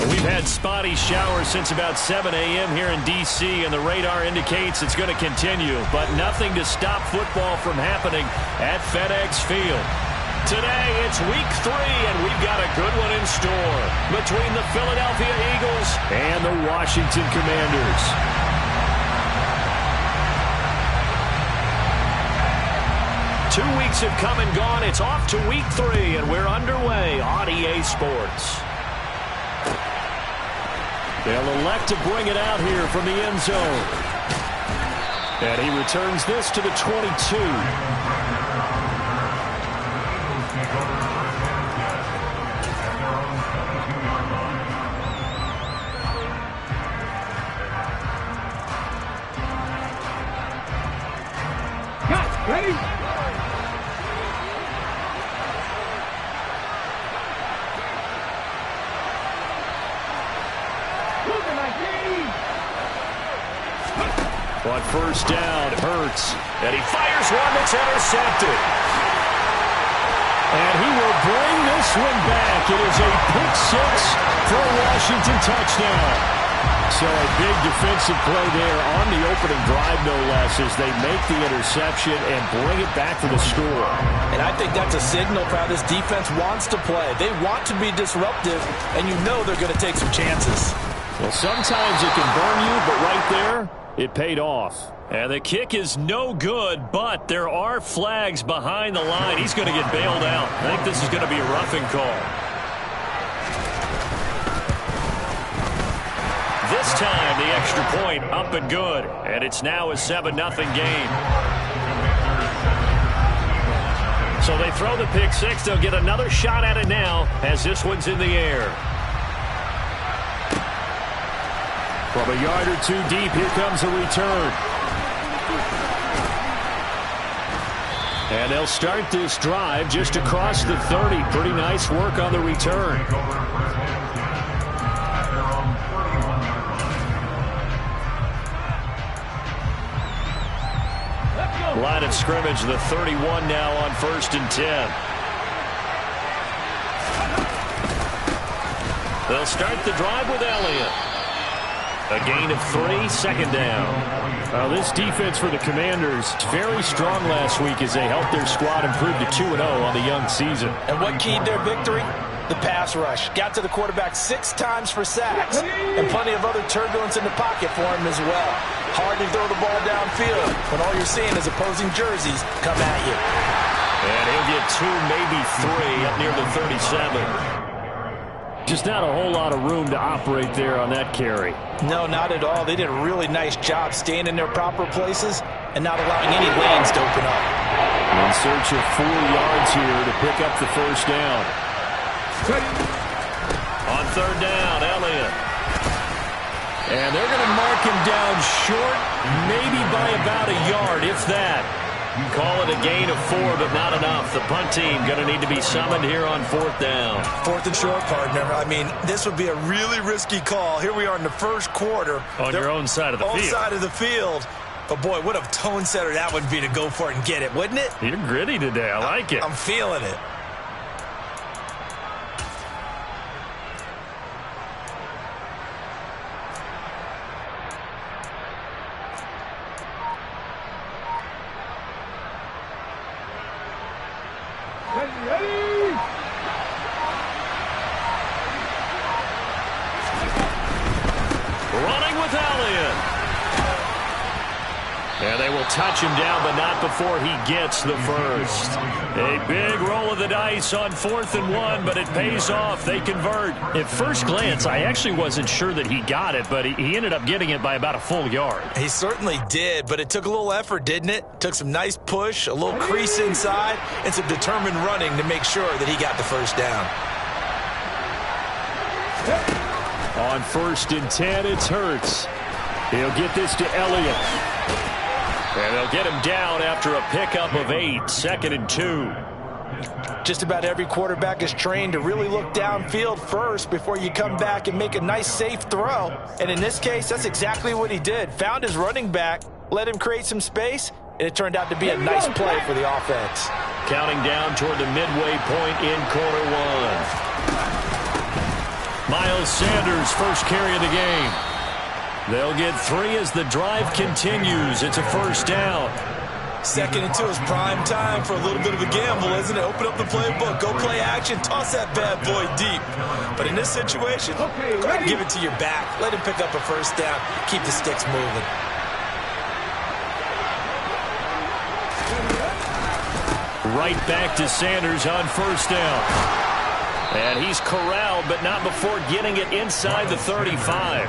We've had spotty showers since about 7 a.m. here in D.C., and the radar indicates it's going to continue, but nothing to stop football from happening at FedEx Field. Today, it's week 3, and we've got a good one in store between the Philadelphia Eagles and the Washington Commanders. Two weeks have come and gone. It's off to week 3, and we're underway on EA Sports. They'll elect to bring it out here from the end zone. And he returns this to the 22. Ready? On first down, Hurts. And he fires one that's intercepted. And he will bring this one back. It is a pick 6 for a Washington touchdown. So a big defensive play there on the opening drive, no less, as they make the interception and bring it back for the score. And I think that's a signal for how this defense wants to play. They want to be disruptive, and you know they're going to take some chances. Well, sometimes it can burn you, but right there, it paid off. And the kick is no good, but there are flags behind the line. He's going to get bailed out. I think this is going to be a roughing call. This time, the extra point up and good. And it's now a 7-0 game. So they throw the pick 6. They'll get another shot at it now as this one's in the air. From a yard or 2 deep, here comes a return. And they'll start this drive just across the 30. Pretty nice work on the return. Line of scrimmage, the 31 now on 1st and 10. They'll start the drive with Elliott. A gain of 3, 2nd down. This defense for the Commanders, very strong last week as they helped their squad improve to 2-0 on the young season. And what keyed their victory? The pass rush. Got to the quarterback 6 times for sacks. And plenty of other turbulence in the pocket for him as well. Hard to throw the ball downfield when all you're seeing is opposing jerseys come at you. And he'll get 2, maybe 3 up near the 37. Just not a whole lot of room to operate there on that carry. No, not at all. They did a really nice job staying in their proper places and not allowing any lanes to open up. In search of 4 yards here to pick up the first down. On 3rd down, Elliott. And they're going to mark him down short, maybe by about a yard, if that. Call it a gain of 4, but not enough. The punt team going to need to be summoned here on 4th down. 4th and short, partner. I mean, this would be a really risky call. Here we are in the first quarter. On your own side of the field. Own side of the field. But, boy, what a tone setter that would be to go for it and get it, wouldn't it? You're gritty today. I like it. I'm feeling it. And they will touch him down, but not before he gets the first. A big roll of the dice on 4th and 1, but it pays off. They convert. At first glance, I actually wasn't sure that he got it, but he ended up getting it by about a full yard. He certainly did, but it took a little effort, didn't it? Took some nice push, a little crease inside, and some determined running to make sure that he got the first down. On 1st and 10, it's Hurts. He'll get this to Elliott. And they'll get him down after a pickup of 8, 2nd and 2. Just about every quarterback is trained to really look downfield first before you come back and make a nice, safe throw. And in this case, that's exactly what he did. Found his running back, let him create some space, and it turned out to be a nice play for the offense. Counting down toward the midway point in quarter one. Miles Sanders, first carry of the game. They'll get 3 as the drive continues. It's a first down. 2nd and 2 is prime time for a little bit of a gamble, isn't it? Open up the playbook, go play action, toss that bad boy deep. But in this situation, go ahead and give it to your back. Let him pick up a first down. Keep the sticks moving. Right back to Sanders on first down. And he's corralled, but not before getting it inside the 35.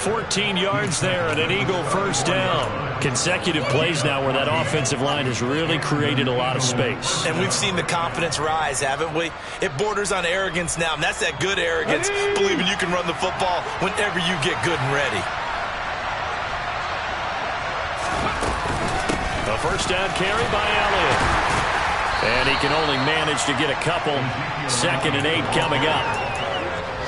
14 yards there and an Eagle first down. Consecutive plays now where that offensive line has really created a lot of space. And we've seen the confidence rise, haven't we? It borders on arrogance now, and that's that good arrogance, believing you can run the football whenever you get good and ready. A first down carry by Elliott. And he can only manage to get a couple. 2nd and 8 coming up.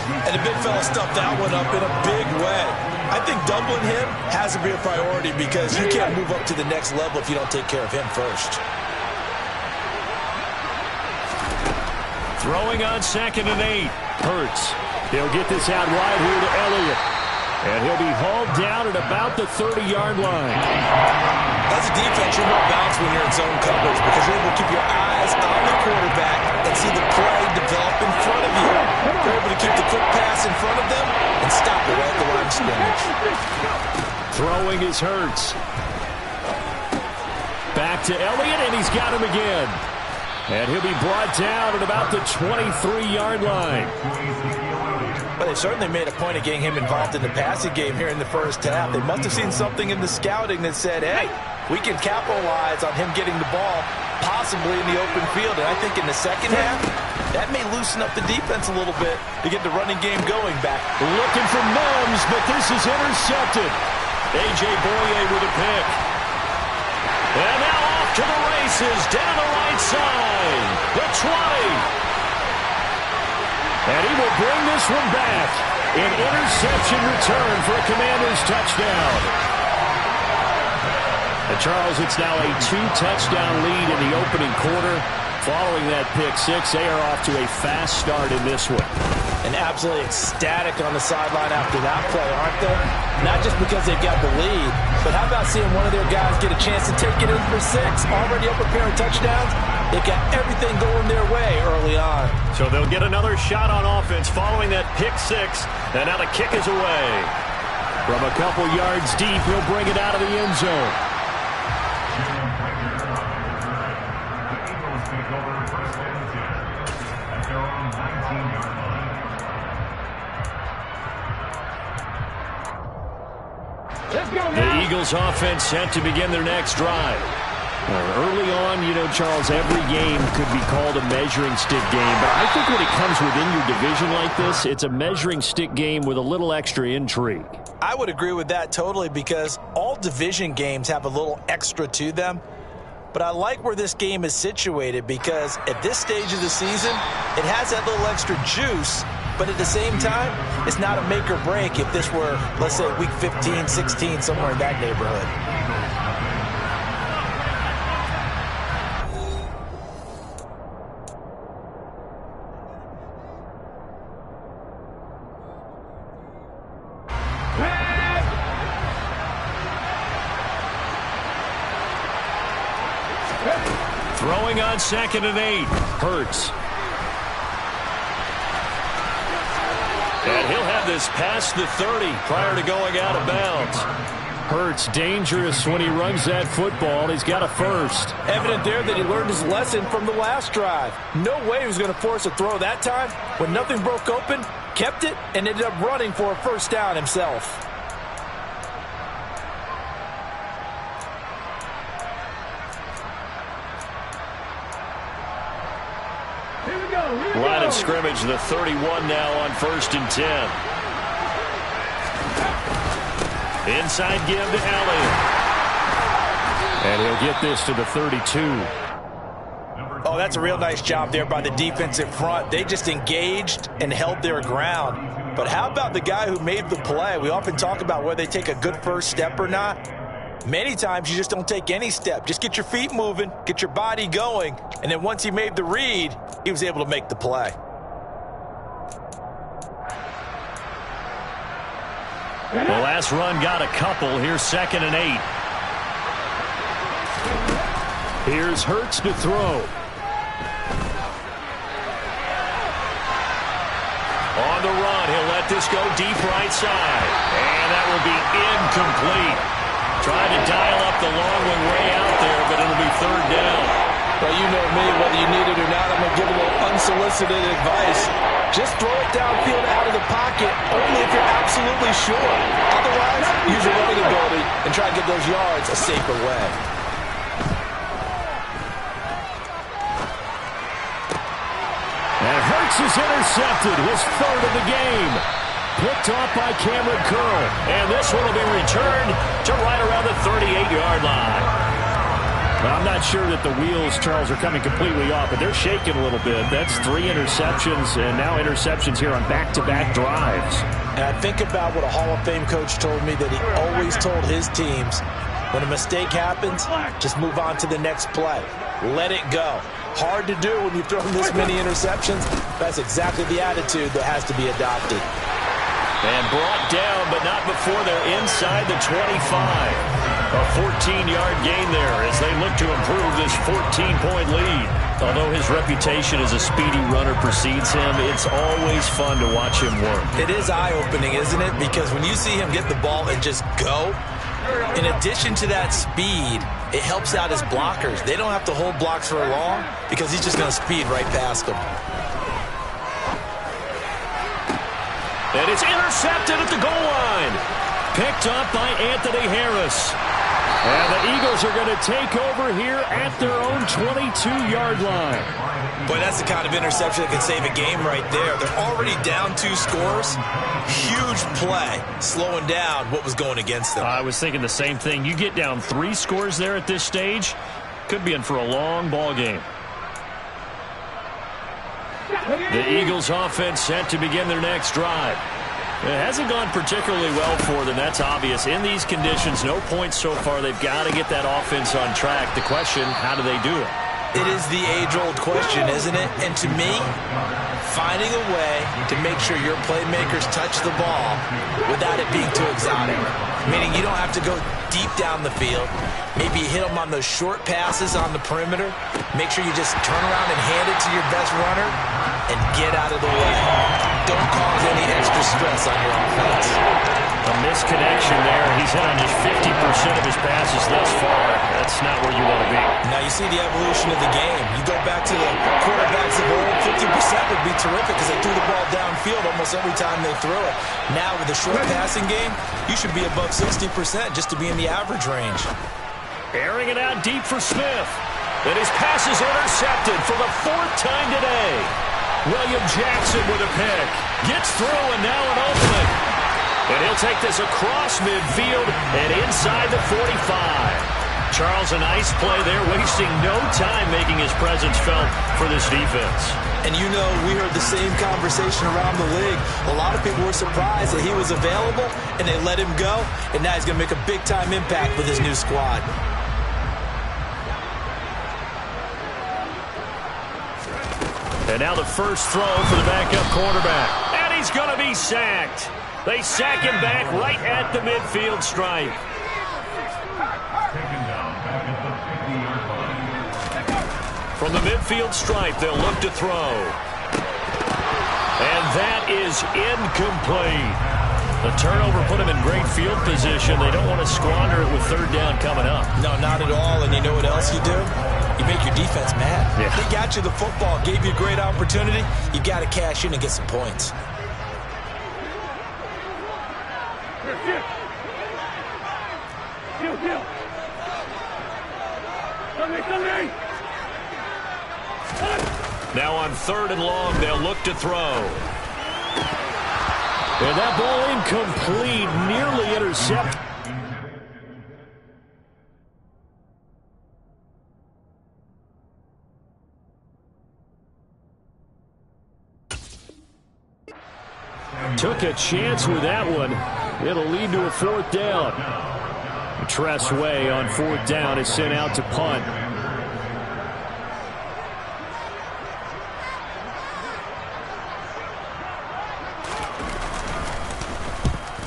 And the big fella stuffed that one up in a big way. I think doubling him has to be a priority because you can't move up to the next level if you don't take care of him first. Throwing on 2nd and 8. Hurts. He'll get this out wide here to Elliott. And he'll be hauled down at about the 30-yard line. As a defense, you're more balanced when you're in zone coverage because you're able to keep your eyes on the quarterback and see the play develop in front of you. You're able to keep the quick pass in front of them and stop it right at the line of scrimmage. Throwing is Hurts. Back to Elliott, and he's got him again. And he'll be brought down at about the 23-yard line. But they certainly made a point of getting him involved in the passing game here in the first half. They must have seen something in the scouting that said, hey, we can capitalize on him getting the ball, possibly in the open field. And I think in the second half, that may loosen up the defense a little bit to get the running game going back. Looking for Mims, but this is intercepted. A.J. Boye with a pick. And now off to the races, down the right side. The 20. And he will bring this one back. An interception return for a Commanders touchdown. And Charles, it's now a 2-touchdown lead in the opening quarter. Following that pick six, they are off to a fast start in this one. And absolutely ecstatic on the sideline after that play, aren't they? Not just because they've got the lead, but how about seeing one of their guys get a chance to take it in for 6? Already up a pair of touchdowns. They've got everything going their way early on. So they'll get another shot on offense following that pick six. And now the kick is away. From a couple yards deep, he'll bring it out of the end zone. The Eagles offense set to begin their next drive. Early on, you know, Charles, every game could be called a measuring stick game. But I think when it comes within your division like this, it's a measuring stick game with a little extra intrigue. I would agree with that totally because all division games have a little extra to them. But I like where this game is situated because at this stage of the season, it has that little extra juice. But at the same time, it's not a make or break if this were, let's say, week 15, 16, somewhere in that neighborhood. Throwing on 2nd and 8. Hurts. And he'll have this past the 30 prior to going out of bounds. Hurts dangerous when he runs that football. He's got a first. Evident there that he learned his lesson from the last drive. No way he was going to force a throw that time. When nothing broke open, kept it, and ended up running for a first down himself. Line of scrimmage, the 31 now on 1st and 10. Inside give to Elliott. And he'll get this to the 32. Oh, that's a real nice job there by the defensive front. They just engaged and held their ground. But how about the guy who made the play? We often talk about whether they take a good first step or not. Many times you just don't take any step. Just get your feet moving, get your body going, and then once he made the read, he was able to make the play. The last run got a couple. Here's 2nd and 8. Here's Hurts to throw. On the run, he'll let this go deep right side. And that will be incomplete. Tried to dial up the long one way out there, but it'll be 3rd down. Well, you know me, whether you need it or not, I'm going to give a little unsolicited advice. Just throw it downfield out of the pocket, only if you're absolutely sure. Otherwise, use your running ability and try to get those yards a safer way. And Hurts is intercepted, his 3rd of the game. Picked off by Cameron Curl. And this one will be returned to right around the 38-yard line. Well, I'm not sure that the wheels, Charles, are coming completely off, but they're shaking a little bit. That's 3 interceptions, and now interceptions here on back-to-back drives. And I think about what a Hall of Fame coach told me that he always told his teams, when a mistake happens, just move on to the next play. Let it go. Hard to do when you've thrown this many interceptions. That's exactly the attitude that has to be adopted. And brought down, but not before they're inside the 25. A 14-yard gain there as they look to improve this 14-point lead. Although his reputation as a speedy runner precedes him, it's always fun to watch him work. It is eye-opening, isn't it? Because when you see him get the ball and just go, in addition to that speed, it helps out his blockers. They don't have to hold blocks for long because he's just going to speed right past them. And it's intercepted at the goal line. Picked up by Anthony Harris. And the Eagles are going to take over here at their own 22-yard line. Boy, that's the kind of interception that can save a game right there. They're already down 2 scores. Huge play, slowing down what was going against them. I was thinking the same thing. You get down 3 scores there at this stage, could be in for a long ball game. The Eagles offense set to begin their next drive. It hasn't gone particularly well for them. That's obvious. In these conditions, no points so far. They've got to get that offense on track. The question, how do they do it? It is the age-old question, isn't it? And to me, finding a way to make sure your playmakers touch the ball without it being too exotic. Meaning you don't have to go deep down the field. Maybe you hit them on those short passes on the perimeter. Make sure you just turn around and hand it to your best runner and get out of the way. Don't cause any extra stress on your offense. A misconnection there. He's hit on just 50% of his passes thus far. That's not where you want to be. Now you see the evolution of the game. You go back to the quarterbacks of old, 50% would be terrific because they threw the ball downfield almost every time they threw it. Now with the short passing game, you should be above 60% just to be in the average range. Airing it out deep for Smith. And his pass is intercepted for the 4th time today. William Jackson with a pick. Gets through and now an opening. And he'll take this across midfield and inside the 45. Charles, a nice play there, wasting no time making his presence felt for this defense. And you know, we heard the same conversation around the league. A lot of people were surprised that he was available and they let him go. And now he's going to make a big-time impact with his new squad. And now the first throw for the backup quarterback. And he's going to be sacked. They sack him back right at the midfield stripe. From the midfield stripe, they'll look to throw. And that is incomplete. The turnover put them in great field position. They don't want to squander it with 3rd down coming up. No, not at all. And you know what else you do? You make your defense mad. Yeah. They got you the football, gave you a great opportunity. You got to cash in and get some points. Now on 3rd and long, they'll look to throw. And that ball incomplete, nearly intercepted. Took a chance with that one. It'll lead to a 4th down. Tress Way on 4th down is sent out to punt.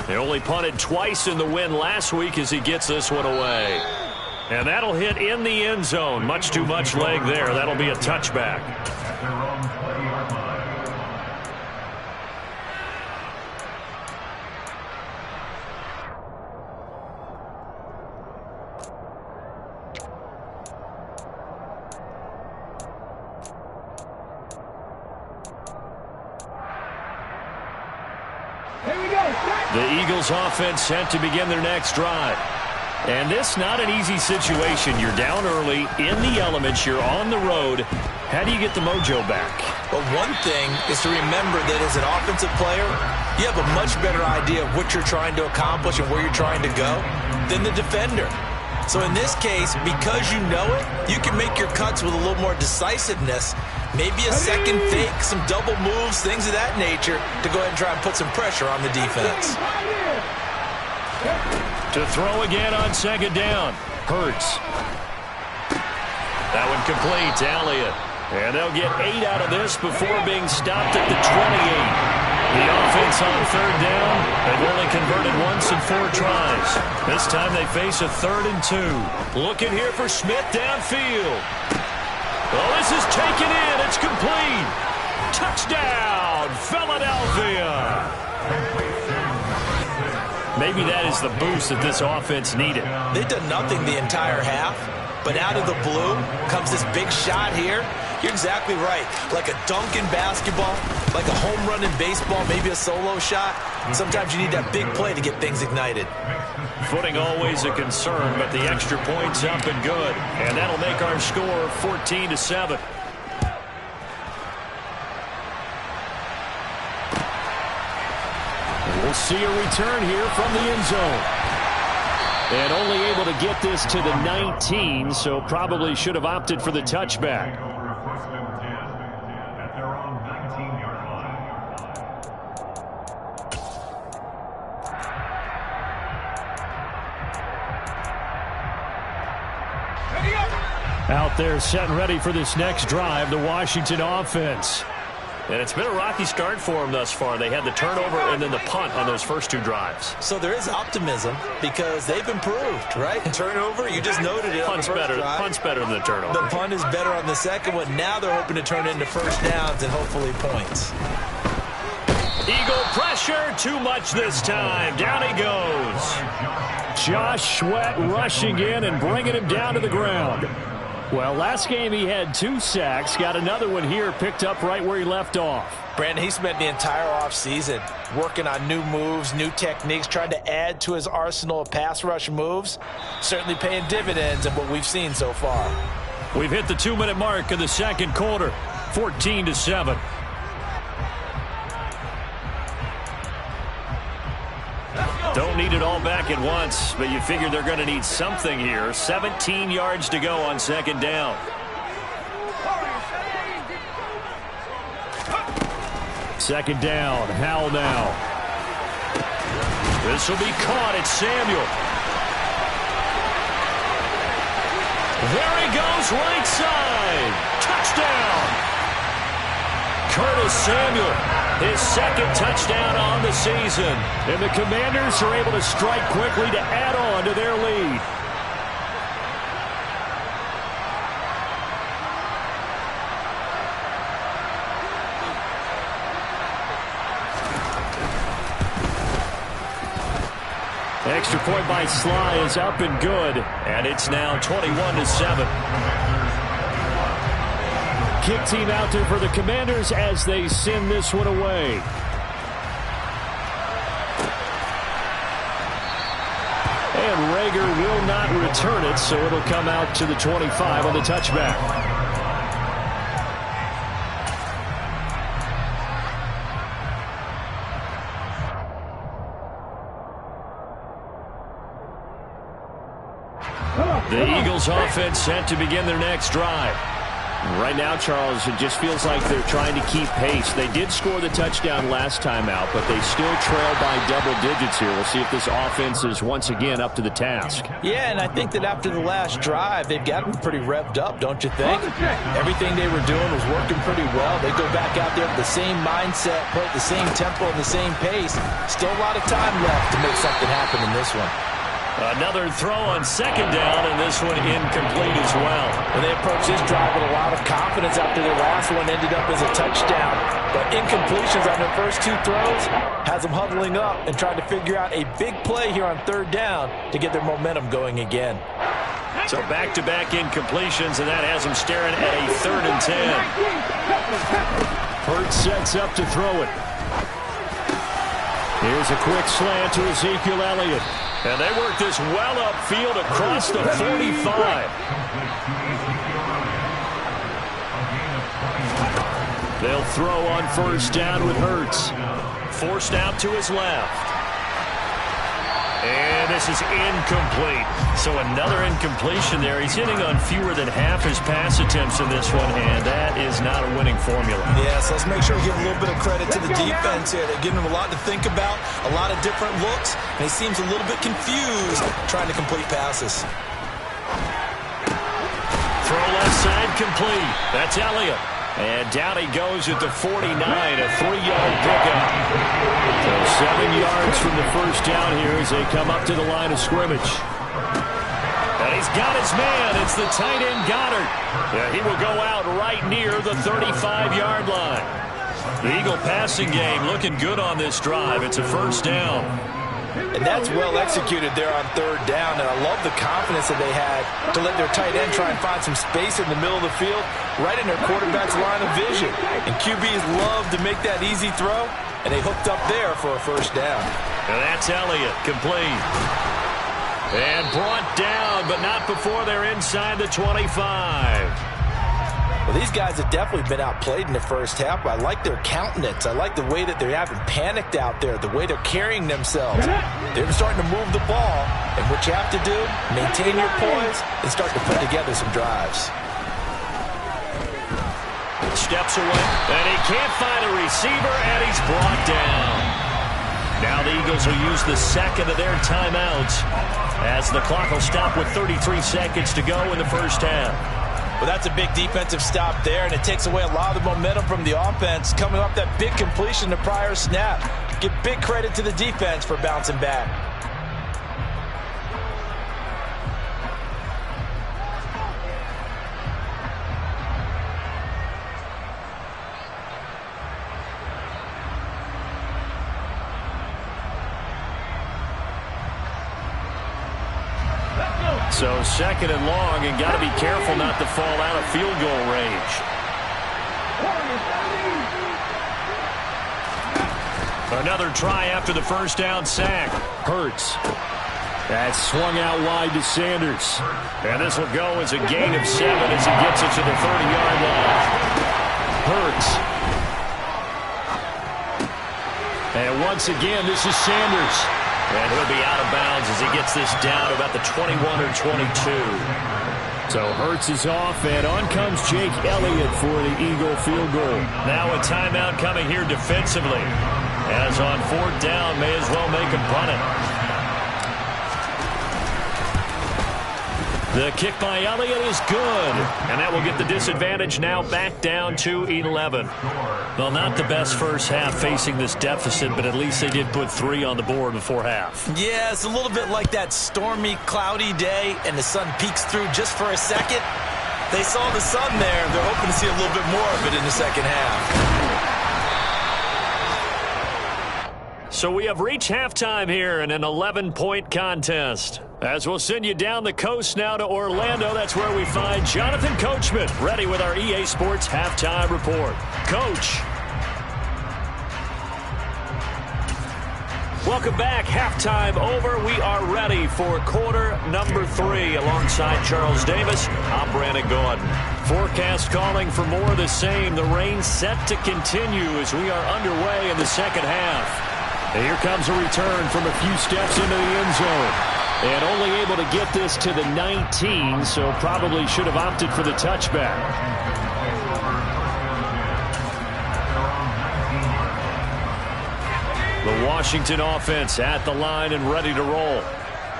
They only punted twice in the win last week as he gets this one away. And that'll hit in the end zone. Much too much leg there. That'll be a touchback. The Eagles offense sent to begin their next drive. And this not an easy situation. You're down early, in the elements, you're on the road. How do you get the mojo back? Well, one thing is to remember that as an offensive player, you have a much better idea of what you're trying to accomplish and where you're trying to go than the defender. So in this case, because you know it, you can make your cuts with a little more decisiveness. Maybe a second fake, some double moves, things of that nature to go ahead and try and put some pressure on the defense. To throw again on 2nd down. Hurts. That one complete to Elliott. And they'll get 8 out of this before being stopped at the 28. The offense on 3rd down. They've only converted once in 4 tries. This time they face a 3rd and 2. Looking here for Smith downfield. Well, this is taken in. It's complete. Touchdown, Philadelphia. Maybe that is the boost that this offense needed. They've done nothing the entire half, but out of the blue comes this big shot here. You're exactly right. Like a dunk in basketball, like a home run in baseball, maybe a solo shot. Sometimes you need that big play to get things ignited. Footing always a concern, but the extra point's up and good. And that'll make our score 14-7. We'll see a return here from the end zone. And only able to get this to the 19, so probably should have opted for the touchback. Out there set and ready for this next drive, the Washington offense. And it's been a rocky start for them thus far. They had the turnover and then the punt on those first 2 drives. So there is optimism because they've improved, right? Turnover, you just noted it. Punt's better than the turnover. The punt is better on the second one. Now they're hoping to turn into first downs and hopefully points. Eagle pressure, too much this time. Down he goes. Josh Sweat rushing in and bringing him down to the ground. Well, last game he had 2 sacks. Got another one here, picked up right where he left off. Brandon, he spent the entire offseason working on new moves, new techniques, trying to add to his arsenal of pass rush moves. Certainly paying dividends in what we've seen so far. We've hit the 2-minute mark of the second quarter, 14-7. Don't need it all back at once, but you figure they're going to need something here. 17 yards to go on 2nd down. Second down, Howell now. This will be caught. It's Samuel. There he goes, right side. Touchdown. Curtis Samuel. His 2nd touchdown on the season. And the Commanders are able to strike quickly to add on to their lead. Extra point by Sly is up and good. And it's now 21-7. Kick team out there for the Commanders as they send this one away. And Rager will not return it, so it'll come out to the 25 on the touchback. The Eagles offense set to begin their next drive. Right now, Charles, it just feels like they're trying to keep pace. They did score the touchdown last time out, but they still trail by double digits here. We'll see if this offense is once again up to the task. Yeah, and I think that after the last drive, they've got them pretty revved up, don't you think? Everything they were doing was working pretty well. They go back out there with the same mindset, play at the same tempo and the same pace. Still a lot of time left to make something happen in this one. Another throw on second down, and this one incomplete as well. And they approach this drive with a lot of confidence after their last one ended up as a touchdown. But incompletions on their first two throws has them huddling up and trying to figure out a big play here on third down to get their momentum going again. So back-to-back incompletions, and that has them staring at a 3rd and 10. Hurts sets up to throw it. Here's a quick slant to Ezekiel Elliott. And they work this well upfield across the 45. They'll throw on first down with Hurts. Forced out to his left. And this is incomplete. So another incompletion there. He's hitting on fewer than half his pass attempts in this one, and that is not a winning formula. Yeah, so let's make sure we give a little bit of credit to the defense here. They're giving him a lot to think about, a lot of different looks, and he seems a little bit confused trying to complete passes. Throw left side complete. That's Elliott. And down he goes at the 49, a 3-yard pickup. So 7 yards from the first down here as they come up to the line of scrimmage. And he's got his man. It's the tight end Goddard. Yeah, he will go out right near the 35-yard line. The Eagle passing game looking good on this drive. It's a first down. And that's well executed there on third down. And I love the confidence that they had to let their tight end try and find some space in the middle of the field, right in their quarterback's line of vision. And QBs love to make that easy throw, and they hooked up there for a first down. And that's Elliott, complete. And brought down, but not before they're inside the 25. Well, these guys have definitely been outplayed in the first half. I like their countenance. I like the way that they haven't panicked out there, the way they're carrying themselves. They're starting to move the ball, and what you have to do, maintain your poise and start to put together some drives. Steps away, and he can't find a receiver, and he's brought down. Now the Eagles will use the second of their timeouts as the clock will stop with 33 seconds to go in the first half. Well, that's a big defensive stop there, and it takes away a lot of the momentum from the offense. Coming up that big completion the prior snap. Give big credit to the defense for bouncing back. So second and long, and got to be careful not to fall out of field goal range. Another try after the first down sack. Hurts. That's swung out wide to Sanders. And this will go as a gain of 7 as he gets it to the 30-yard line. Hurts. And once again, this is Sanders. And he'll be out of bounds as he gets this down about the 21 or 22. So Hurts is off, and on comes Jake Elliott for the Eagle field goal. Now a timeout coming here defensively. As on fourth down, may as well make him punt it. The kick by Elliott is good, and that will get the disadvantage now back down to 11. Well, not the best first half facing this deficit, but at least they did put 3 on the board before half. Yeah, it's a little bit like that stormy, cloudy day, and the sun peeks through just for a second. They saw the sun there. They're hoping to see a little bit more of it in the second half. So we have reached halftime here in an 11-point contest. As we'll send you down the coast now to Orlando, that's where we find Jonathan Coachman, ready with our EA Sports Halftime Report. Coach. Welcome back. Halftime over. We are ready for quarter number 3. Alongside Charles Davis, I'm Brandon Gordon. Forecast calling for more of the same. The rain set to continue as we are underway in the second half. And here comes a return from a few steps into the end zone. And only able to get this to the 19, so probably should have opted for the touchback. Washington offense at the line and ready to roll.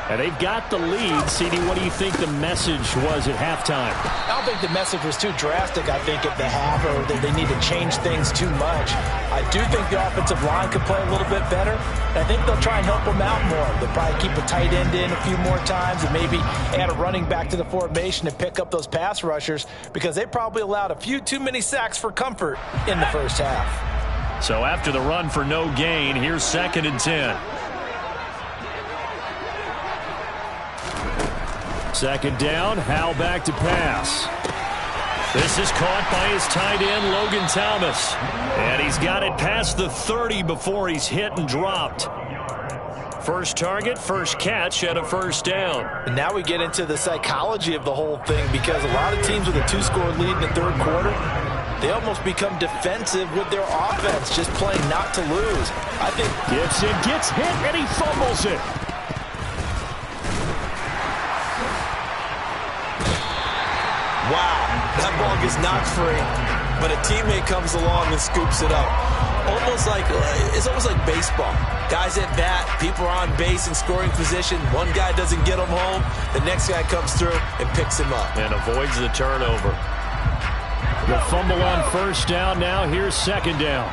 And they've got the lead. CD, what do you think the message was at halftime? I don't think the message was too drastic, I think, at the half, or that they need to change things too much. I do think the offensive line could play a little bit better. And I think they'll try and help them out more. They'll probably keep a tight end in a few more times and maybe add a running back to the formation and pick up those pass rushers, because they probably allowed a few too many sacks for comfort in the first half. So after the run for no gain, here's 2nd and 10. 2nd down, Howell back to pass. This is caught by his tight end, Logan Thomas. And he's got it past the 30 before he's hit and dropped. First target, first catch, and a first down. And now we get into the psychology of the whole thing, because a lot of teams with a 2-score lead in the third quarter, they almost become defensive with their offense, just playing not to lose. I think Gibson gets hit and he fumbles it. Wow, that ball gets knocked free, but a teammate comes along and scoops it up. It's almost like baseball. Guys at bat, people are on base in scoring position. One guy doesn't get him home. The next guy comes through and picks him up. And avoids the turnover. The fumble on first down. Now here's 2nd down.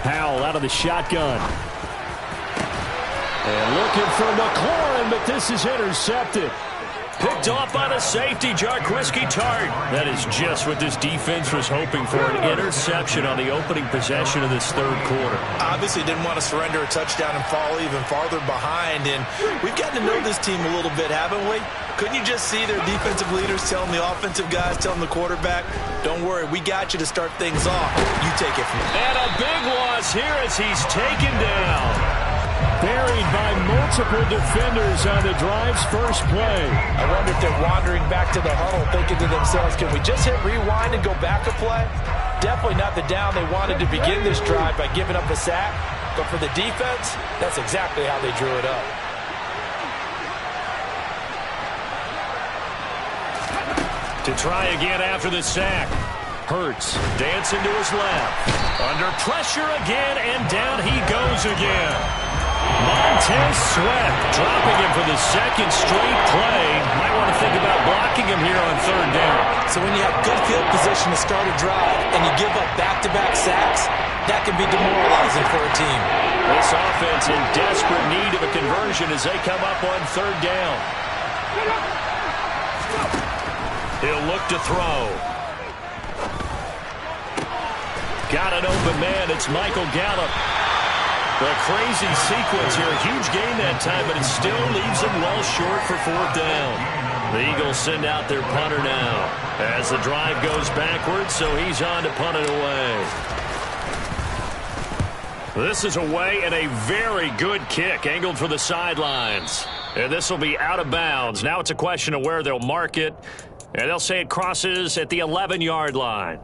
Howell out of the shotgun. And looking for McLaurin, but this is intercepted. Picked off by the safety, Jarquiski Tart. That is just what this defense was hoping for, an interception on the opening possession of this third quarter. Obviously didn't want to surrender a touchdown and fall even farther behind. And we've gotten to know this team a little bit, haven't we? Couldn't you just see their defensive leaders telling the offensive guys, telling the quarterback, don't worry, we got you to start things off. You take it from here. And a big loss here as he's taken down. Buried by multiple defenders on the drive's first play. I wonder if they're wandering back to the huddle thinking to themselves, can we just hit rewind and go back a play? Definitely not the down they wanted to begin this drive by giving up a sack. But for the defense, that's exactly how they drew it up. To try again after the sack. Hurts, dancing to his left. Under pressure again, and down he goes again. Montez Sweat dropping him for the second straight play. Might want to think about blocking him here on 3rd down. So when you have good field position to start a drive and you give up back-to-back sacks, that can be demoralizing for a team. This offense in desperate need of a conversion as they come up on 3rd down. He'll look to throw. Got an open man. It's Michael Gallup. The crazy sequence here. A huge gain that time, but it still leaves them well short for 4th down. The Eagles send out their punter now as the drive goes backwards, so he's on to punt it away. This is away and a very good kick angled for the sidelines. And this will be out of bounds. Now it's a question of where they'll mark it. And they'll say it crosses at the 11-yard line.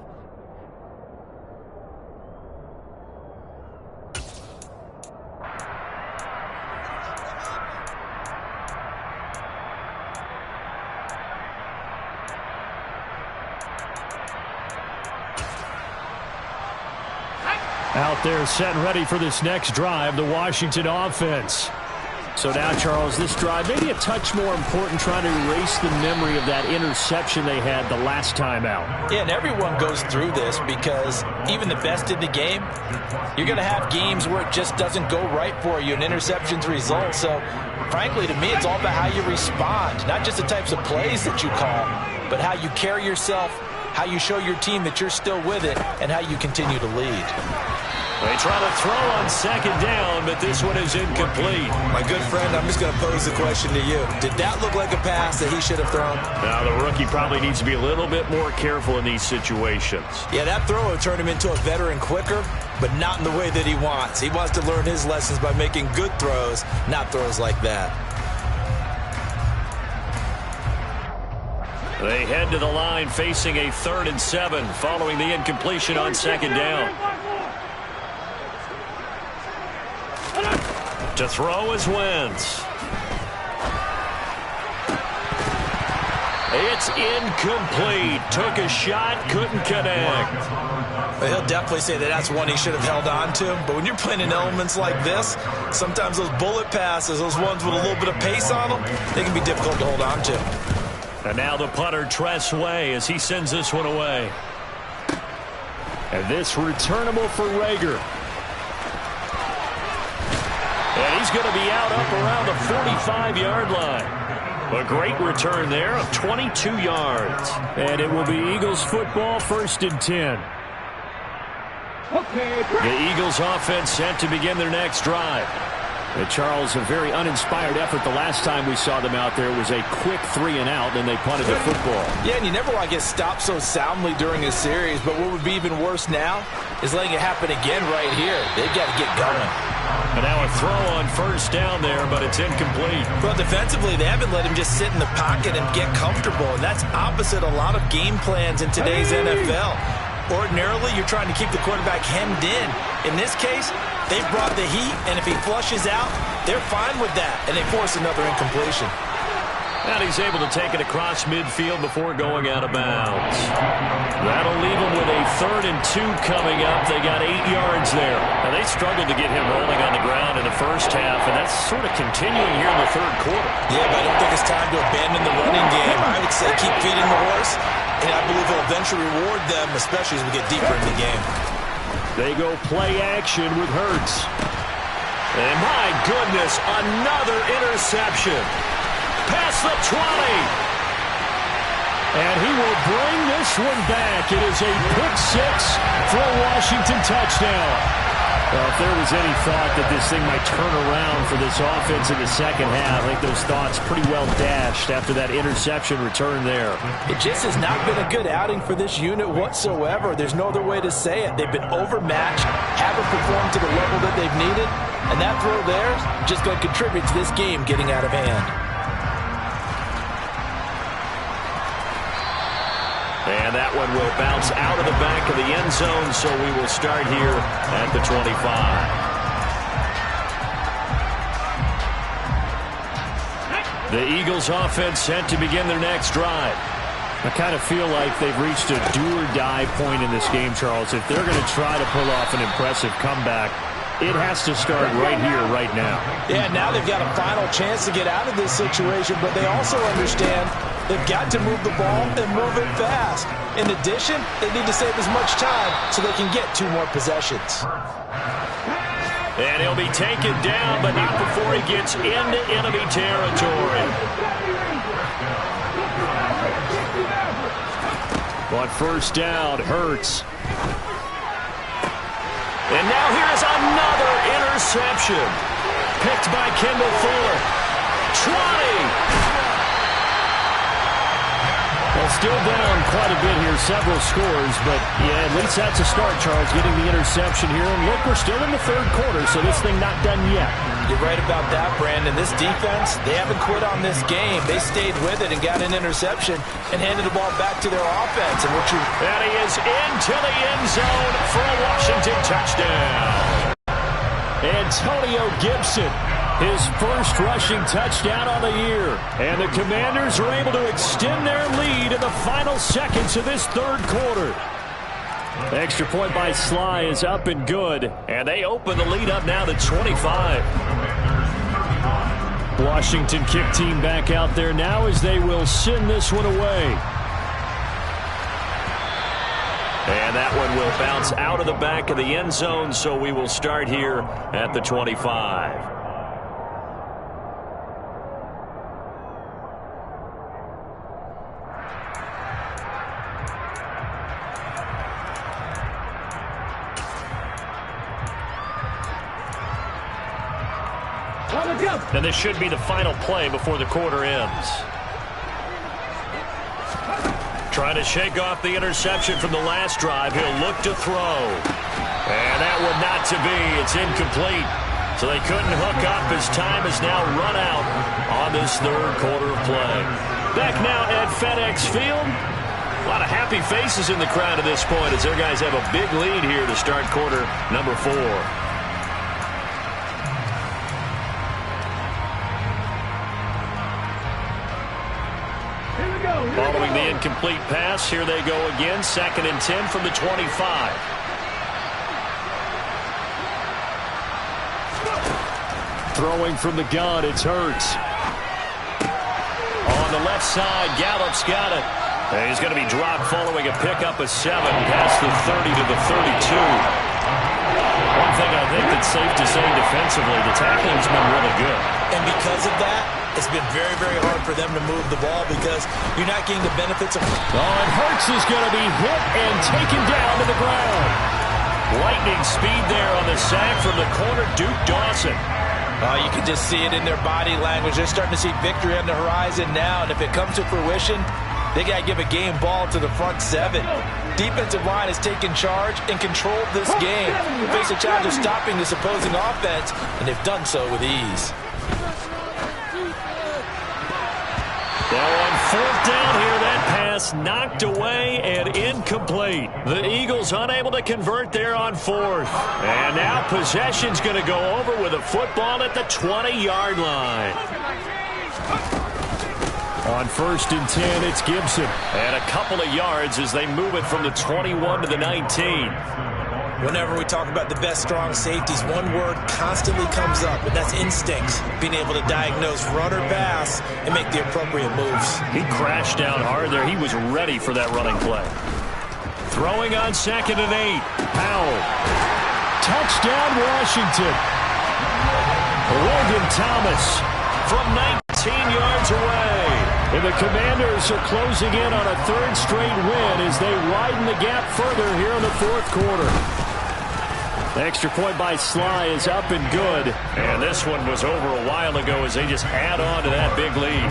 Out there set and ready for this next drive, the Washington offense. So now, Charles, this drive maybe a touch more important, trying to erase the memory of that interception they had the last time out. Yeah, and everyone goes through this because even the best in the game, you're going to have games where it just doesn't go right for you, and interceptions result. So, frankly, to me, it's all about how you respond, not just the types of plays that you call, but how you carry yourself, how you show your team that you're still with it, and how you continue to lead. They try to throw on 2nd down, but this one is incomplete. My good friend, I'm just going to pose the question to you. Did that look like a pass that he should have thrown? Now, the rookie probably needs to be a little bit more careful in these situations. Yeah, that throw will turn him into a veteran quicker, but not in the way that he wants. He wants to learn his lessons by making good throws, not throws like that. They head to the line facing a 3rd and 7 following the incompletion on 2nd down. To throw is Wentz. It's incomplete. Took a shot, couldn't connect. Well, he'll definitely say that that's one he should have held on to. But when you're playing in elements like this, sometimes those bullet passes, those ones with a little bit of pace on them, they can be difficult to hold on to. And now the punter, Tress Way, as he sends this one away. And this returnable for Rager. And he's going to be out up around the 45-yard line. A great return there of 22 yards. And it will be Eagles football, 1st and 10. The Eagles offense set to begin their next drive. And Charles, a very uninspired effort the last time we saw them out there. It was a quick 3-and-out, and they punted the football. Yeah, and you never want to get stopped so soundly during a series, but what would be even worse now is letting it happen again right here. They've got to get going. And now a throw on 1st down there, but it's incomplete. Well, defensively, they haven't let him just sit in the pocket and get comfortable, and that's opposite a lot of game plans in today's NFL. Ordinarily, you're trying to keep the quarterback hemmed in. In this case, they've brought the heat, and if he flushes out, they're fine with that, and they force another incompletion. And he's able to take it across midfield before going out of bounds. That'll leave him with a 3rd and 2 coming up. They got 8 yards there. Now, they struggled to get him rolling on the ground in the first half, and that's sort of continuing here in the 3rd quarter. Yeah, but I don't think it's time to abandon the running game. I would say keep feeding the horse, and I believe he'll eventually reward them, especially as we get deeper in the game. They go play action with Hurts. And my goodness, another interception. Past the 20. And he will bring this one back. It is a pick 6 for a Washington touchdown. Well, if there was any thought that this thing might turn around for this offense in the second half, I think those thoughts pretty well dashed after that interception return there. It just has not been a good outing for this unit whatsoever. There's no other way to say it. They've been overmatched, haven't performed to the level that they've needed, and that throw there is just going to contribute to this game getting out of hand. And that one will bounce out of the back of the end zone, so we will start here at the 25. The Eagles offense set to begin their next drive. I kind of feel like they've reached a do-or-die point in this game, Charles. If they're going to try to pull off an impressive comeback, it has to start right here, right now. Yeah, now they've got a final chance to get out of this situation, but they also understand they've got to move the ball and move it fast. In addition, they need to save as much time so they can get 2 more possessions. And he'll be taken down, but not before he gets into enemy territory. On 1st down, Hurts. And now here's another interception. Picked by Kendall Fuller. 20. Well, still down quite a bit here, several scores, but yeah, at least that's a start, Charles, getting the interception here. And look, we're still in the 3rd quarter, so this thing not done yet. You're right about that, Brandon. This defense, they haven't quit on this game. They stayed with it and got an interception and handed the ball back to their offense. And he is into the end zone for a Washington touchdown. Antonio Gibson, his first rushing touchdown on the year. And the Commanders are able to extend their lead in the final seconds of this 3rd quarter. The extra point by Sly is up and good. And they open the lead up now to 25. Washington kick team back out there now as they will send this one away. And that one will bounce out of the back of the end zone, so we will start here at the 25. And this should be the final play before the quarter ends. Trying to shake off the interception from the last drive. He'll look to throw. And that one not to be. It's incomplete. So they couldn't hook up. His time is now run out on this 3rd quarter of play. Back now at FedEx Field. A lot of happy faces in the crowd at this point as their guys have a big lead here to start quarter number 4. Following the incomplete pass, here they go again. 2nd and 10 from the 25. Throwing from the gun, it's Hurts. On the left side, Gallup's got it. And he's going to be dropped following a pickup of 7 past the 30 to the 32. One thing I think that's safe to say defensively, the tackling's been really good. And because of that, it's been very, very hard for them to move the ball because you're not getting the benefits of... And Hurts is going to be hit and taken down to the ground. Lightning speed there on the sack from the corner, Duke Dawson. You can just see it in their body language. They're starting to see victory on the horizon now, and if it comes to fruition, they got to give a game ball to the front 7. Defensive line has taken charge and controlled this game. Face a challenge of stopping this opposing offense, and they've done so with ease. Now on 4th down here, that pass knocked away and incomplete. The Eagles unable to convert there on 4th. And now possession's going to go over with a football at the 20-yard line. On 1st and 10, it's Gibson. And a couple of yards as they move it from the 21 to the 19. Whenever we talk about the best strong safeties, one word constantly comes up, and that's instincts. Being able to diagnose run or pass and make the appropriate moves. He crashed down hard there. He was ready for that running play. Throwing on 2nd and 8. Powell. Touchdown, Washington. Logan Thomas from 19 yards away. And the Commanders are closing in on a 3rd straight win as they widen the gap further here in the 4th quarter. The extra point by Sly is up and good. And this one was over a while ago as they just add on to that big lead.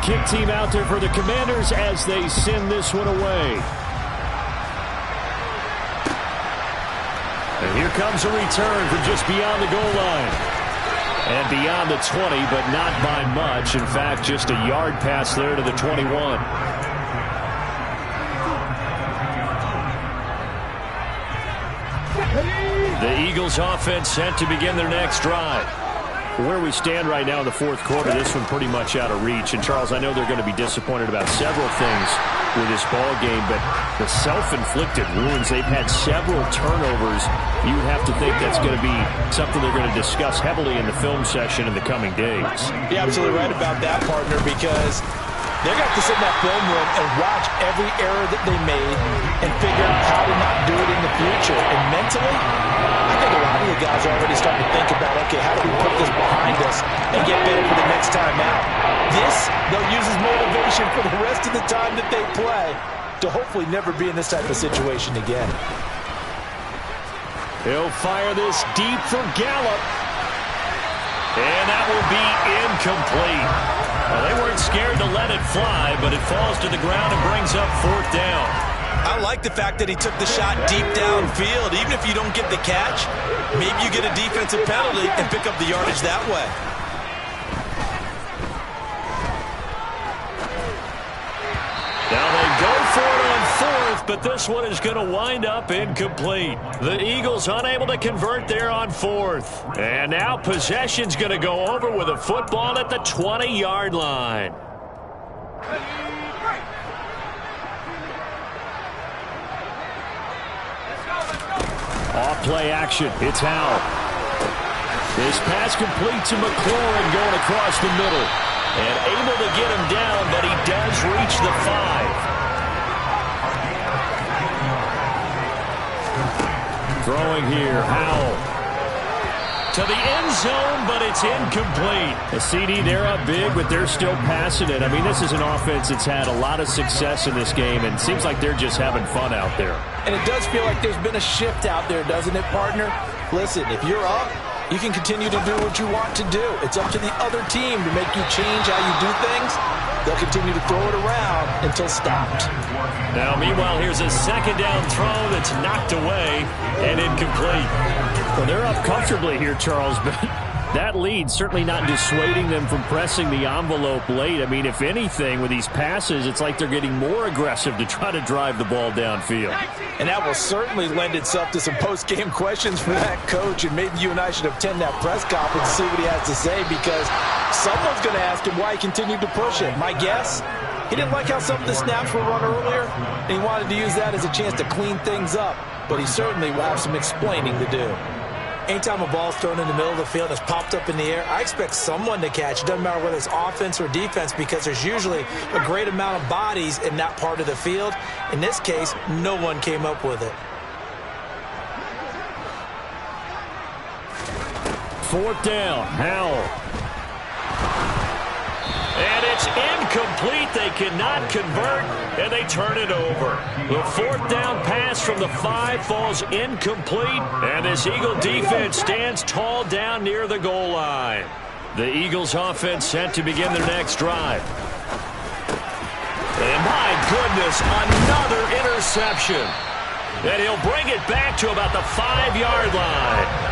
Kick team out there for the Commanders as they send this one away. And here comes a return from just beyond the goal line. And beyond the 20, but not by much. In fact, just a yard pass there to the 21. The Eagles offense set to begin their next drive. Where we stand right now in the 4th quarter, this one pretty much out of reach. And, Charles, I know they're going to be disappointed about several things with this ball game, but the self-inflicted wounds, they've had several turnovers. You would have to think that's going to be something they're going to discuss heavily in the film session in the coming days. You're absolutely right about that, partner, because they're going to have to sit in that film room and watch every error that they made and figure out how to not do it in the future. And mentally, I think a lot of the guys are already starting to think about, okay, how do we put this behind us and get better for the next time out? This, they'll use as motivation for the rest of the time that they play to hopefully never be in this type of situation again. He'll fire this deep for Gallup. And that will be incomplete. Well, they weren't scared to let it fly, but it falls to the ground and brings up 4th down. I like the fact that he took the shot deep downfield. Even if you don't get the catch, maybe you get a defensive penalty and pick up the yardage that way. Now they go for it on 4th, but this one is going to wind up incomplete. The Eagles unable to convert there on 4th. And now possession's going to go over with a football at the 20-yard line. Off play action. It's Howell. This pass complete to McLaurin going across the middle. And able to get him down, but he does reach the 5. Throwing here, Howell. To the end zone, but it's incomplete. The CD, they're up big, but they're still passing it. I mean, this is an offense that's had a lot of success in this game, and it seems like they're just having fun out there. And it does feel like there's been a shift out there, doesn't it, partner? Listen, if you're up, you can continue to do what you want to do. It's up to the other team to make you change how you do things. They'll continue to throw it around until stopped. Now, meanwhile, here's a 2nd down throw that's knocked away and incomplete. Well, they're up comfortably here, Charles, but That lead certainly not dissuading them from pressing the envelope late. I mean, if anything, with these passes, it's like they're getting more aggressive to try to drive the ball downfield. And that will certainly lend itself to some post-game questions for that coach, and maybe you and I should attend that press conference and see what he has to say, because someone's going to ask him why he continued to push it. My guess, he didn't like how some of the snaps were run earlier, and he wanted to use that as a chance to clean things up, but he certainly will have some explaining to do. Anytime a ball's thrown in the middle of the field and it's popped up in the air, I expect someone to catch. It doesn't matter whether it's offense or defense, because there's usually a great amount of bodies in that part of the field. In this case, no one came up with it. 4th down, Howell. And it's incomplete. They cannot convert, and they turn it over. The 4th down pass from the 5 falls incomplete, and this Eagle defense stands tall down near the goal line. The Eagles offense set to begin their next drive. And my goodness, another interception. And he'll bring it back to about the 5-yard line.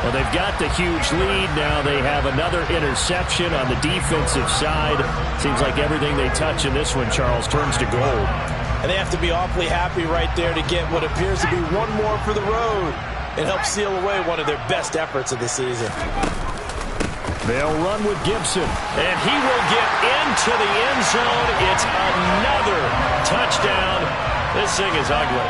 Well, they've got the huge lead. Now they have another interception on the defensive side. Seems like everything they touch in this one, Charles, turns to gold. And they have to be awfully happy right there to get what appears to be one more for the road and help seal away one of their best efforts of the season. They'll run with Gibson, and he will get into the end zone. It's another touchdown. This thing is ugly.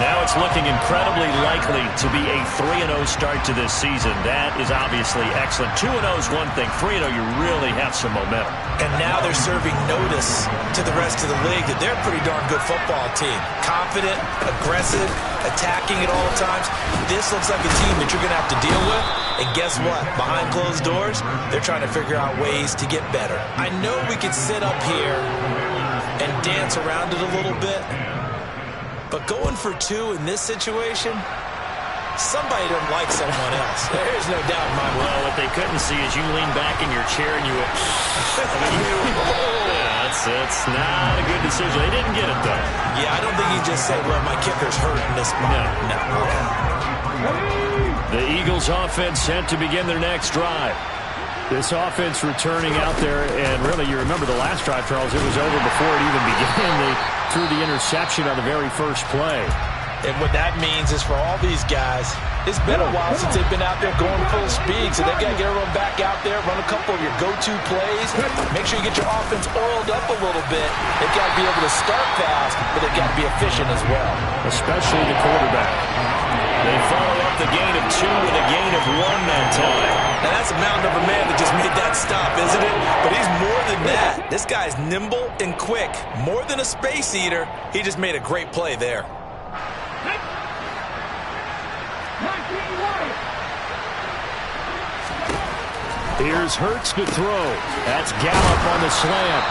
Now it's looking incredibly likely to be a 3-0 start to this season. That is obviously excellent. 2-0 is one thing. 3-0, you really have some momentum. And now they're serving notice to the rest of the league that they're a pretty darn good football team. Confident, aggressive, attacking at all times. This looks like a team that you're going to have to deal with. And guess what? Behind closed doors, they're trying to figure out ways to get better. I know we could sit up here and dance around it a little bit, but going for 2 in this situation, somebody doesn't like someone else. There's no doubt in my mind. Well, what they couldn't see is you lean back in your chair and you went, that's not a good decision. They didn't get it, though. Yeah, I don't think you just say, well, my kicker's hurt in this spot. No. The Eagles offense set to begin their next drive. This offense returning out there, and really, you remember the last drive, Charles, it was over before it even began. They threw the interception on the very first play. And what that means is for all these guys, it's been a while since they've been out there going full speed, so they've got to get everyone back out there, run a couple of your go-to plays, make sure you get your offense oiled up a little bit. They've got to be able to start fast, but they've got to be efficient as well. Especially the quarterback. They follow up the gain of 2 with a gain of 1 that time. Now that's a mountain of a man that just made that stop, isn't it? But he's more than that. This guy's nimble and quick. More than a space eater. He just made a great play there. Here's Hurts to throw. That's Gallup on the slant.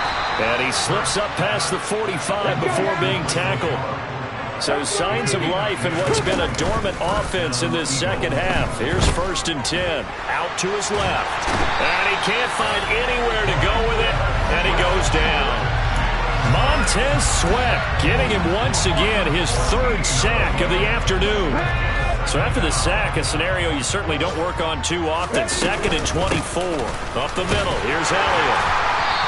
And he slips up past the 45 before being tackled. So signs of life in what's been a dormant offense in this second half. Here's 1st and 10. Out to his left. And he can't find anywhere to go with it. And he goes down. Montez Sweat getting him once again his 3rd sack of the afternoon. So after the sack, a scenario you certainly don't work on too often. 2nd and 24. Up the middle. Here's Elliott.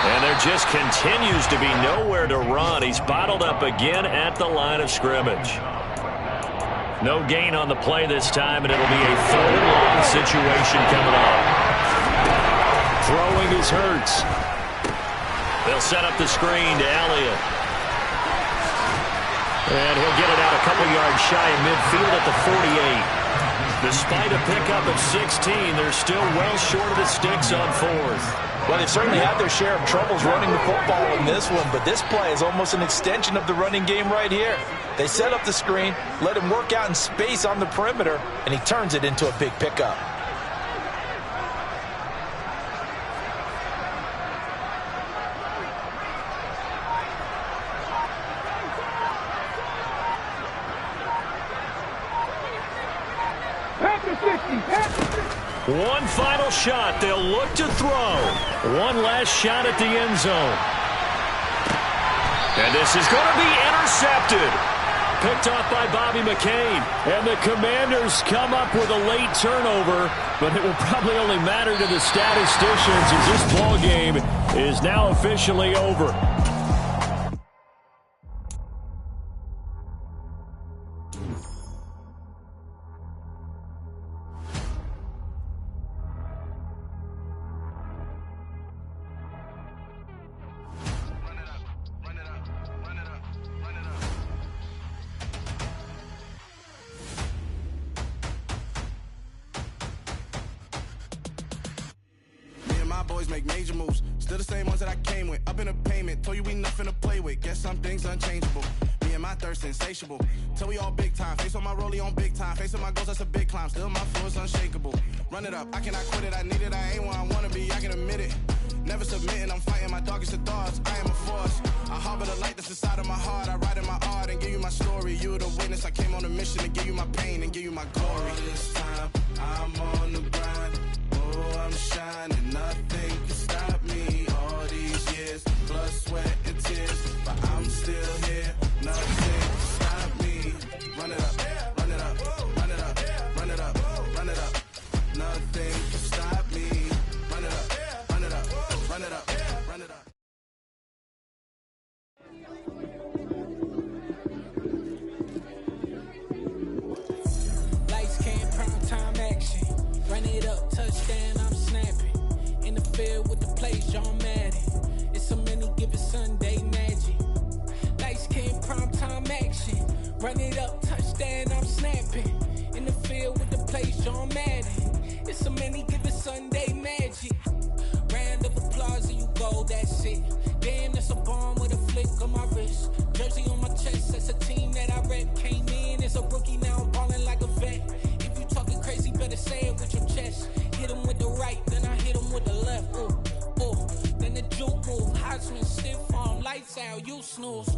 And there just continues to be nowhere to run. He's bottled up again at the line of scrimmage. No gain on the play this time, and it'll be a 3rd and long situation coming up. Throwing is Hurts. They'll set up the screen to Elliott. And he'll get it out a couple yards shy of midfield at the 48. Despite a pickup of 16, they're still well short of the sticks on 4th. Well, they've certainly had their share of troubles running the football in this one, but this play is almost an extension of the running game right here. They set up the screen, let him work out in space on the perimeter, and he turns it into a big pickup. One final shot. They'll look to throw. One last shot at the end zone. And this is going to be intercepted. picked off by Bobby McCain. And the Commanders come up with a late turnover, but it will probably only matter to the statisticians as this ball game is now officially over. Boys make major moves, still the same ones that I came with. Up in a payment, told you we nothing to play with. Guess some things unchangeable. Me and my thirst insatiable. Till we all big time. Face on my rollie on big time. Face on my goals, that's a big climb. Still my flow is unshakable. Run it up, I cannot quit it. I need it, I ain't where I wanna be. I can admit it. Never submitting, I'm fighting my darkest of thoughts. I am a force. I harbor the light that's inside of my heart. I write in my art and give you my story. You the witness. I came on a mission to give you my pain and give you my glory. All this time, I'm on the grind. Oh, I'm shining, nothing can stop me. All these years, blood, sweat, and tears, but I'm still here. Nothing can stop me. Run it up, run it up, run it up, run it up, run it up. Nothing can stop me. Run it up, run it up, run it up, run it up. Lights came, prime time action. Run it up, touchdown, I'm snapping. In the field with the plays, John Madden. It's so many given Sunday magic. Lights came, prime time action. Run it up, touchdown, I'm snapping. In the field with the plays, John Madden. It's so many given Sunday magic. Round of applause and you go, that's it. Damn, that's a bomb with a flick on my wrist. Jersey on my chest, that's a team that I rep. Came in as a rookie, now I'm balling like a vet. If you talking crazy, better say it with your chest. Hit him with the right, then I hit him with the left. Ooh, ooh. Then the juke move, Heisman stiff arm, lights out, you snooze.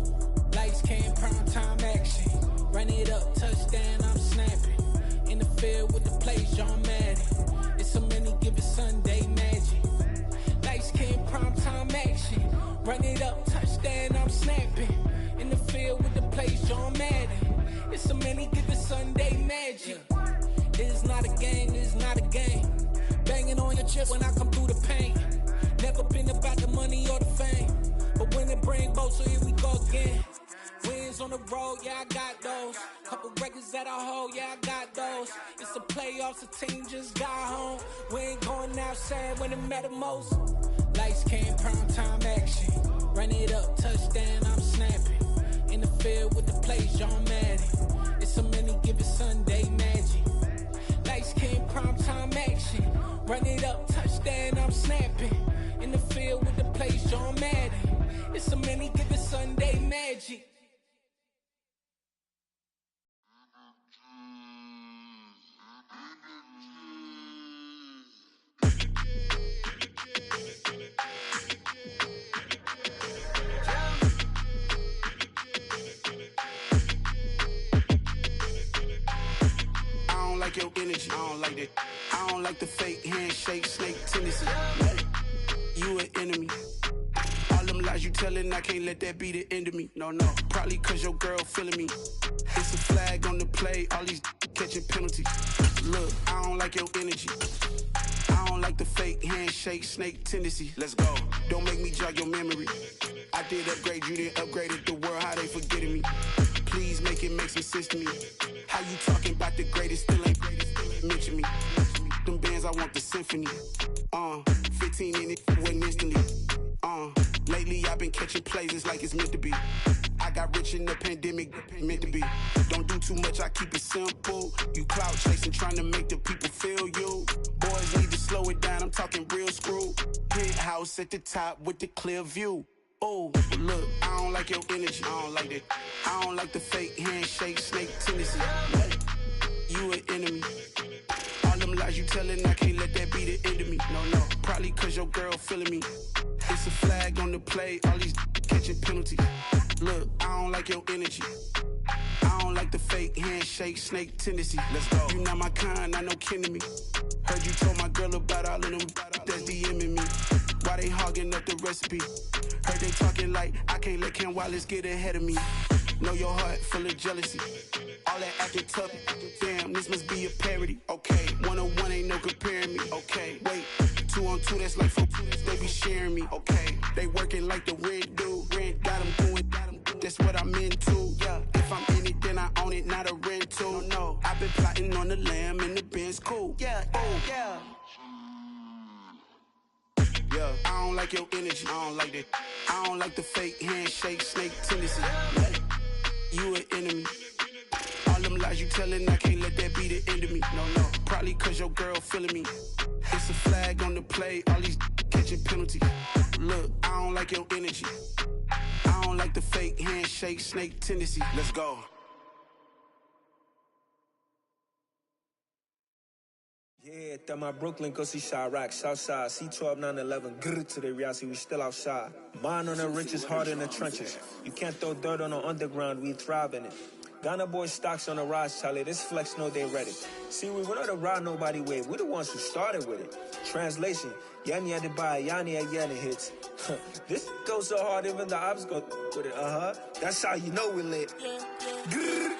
Lights came, prime time action. Run it up, touchdown, I'm snapping. In the field with the plays, John Madden. It's so many given Sunday magic. Lights came, prime time action. Run it up, touchdown, I'm snapping. In the field with the plays, John Madden. It's so many given Sunday magic. This is not a game, this is not a game. Banging on your chest when I come through the pain. Never been about the money or the fame, but when it bring both, so here we go again. Wins on the road, yeah, I got those. Couple records that I hold, yeah, I got those. It's the playoffs, the team just got home. We ain't going outside when it matter most. Lights came, prime time action. Run it up, touchdown, I'm snapping. In the field with the plays, John Madden. It's so many given Sunday magic. Lights came, prime time action. Run it up, touchdown, I'm snapping. In the field with the plays, John Madden. It's so many given Sunday magic. Your energy, I don't like that. I don't like the fake handshake, snake tendency. You an enemy. All them lies you telling, I can't let that be the end of me. No, probably cause your girl feeling me. It's a flag on the play, all these catching penalties. Look, I don't like your energy. I don't like the fake handshake, snake tendency. Let's go. Don't make me jog your memory. I did upgrade, you didn't upgrade it. The world, how they forgetting me. Please make it make some sense to me. How you talking about the greatest, still ain't mention me. Them bands, I want the symphony. 15 in it, went instantly. Lately I've been catching plays, it's like it's meant to be. I got rich in the pandemic, meant to be. Don't do too much, I keep it simple. You clout chasing, trying to make the people feel you. Boys need to slow it down, I'm talking real screw. Penthouse at the top with the clear view. Oh, look, I don't like your energy. I don't like that. I don't like the fake handshake, snake tendency. You an enemy. All them lies you telling, I can't let that be the end of me. No, probably cause your girl feeling me. It's a flag on the play, all these catching penalties. Look, I don't like your energy. I don't like the fake handshake, snake tendency. Let's go. You not my kind, I know kin to me. Heard you told my girl about all of them that's DMing me. Why they hogging up the recipe? Heard they talking like I can't let Ken Wallace get ahead of me. Know your heart full of jealousy. All that acting tough, damn, this must be a parody. Okay, 1-on-1 ain't no comparing me. Okay, wait, 2-on-2, that's like 4, they be sharing me. Okay, they working like the rent do. Rent got them doing, that's what I'm into. Yeah, if I'm in it, then I own it, not a rental. No, I've been plotting on the lamb and the Benz cool. Yeah, oh, yeah. Yeah, I don't like your energy, I don't like that. I don't like the fake handshake, snake tendency. You an enemy. All them lies you telling, I can't let that be the end of me. No, probably cause your girl feeling me. It's a flag on the play, all these catching penalties. Look, I don't like your energy. I don't like the fake handshake, snake tendency. Let's go. Yeah, that my Brooklyn, go see Chirac, Southside, C12, 911, grrr to the reality, we still outside. Mine on the riches, hard in the trenches. You can't throw dirt on the underground, we thrive in it. Ghana boys stocks on the rise, Charlie, this flex know they ready. See, we not the ride nobody way, we the ones who started with it. Translation, Yanni had to buy, Yanni had Yanni hits. This goes so hard, even the ops go with it, That's how you know we lit. Grrr,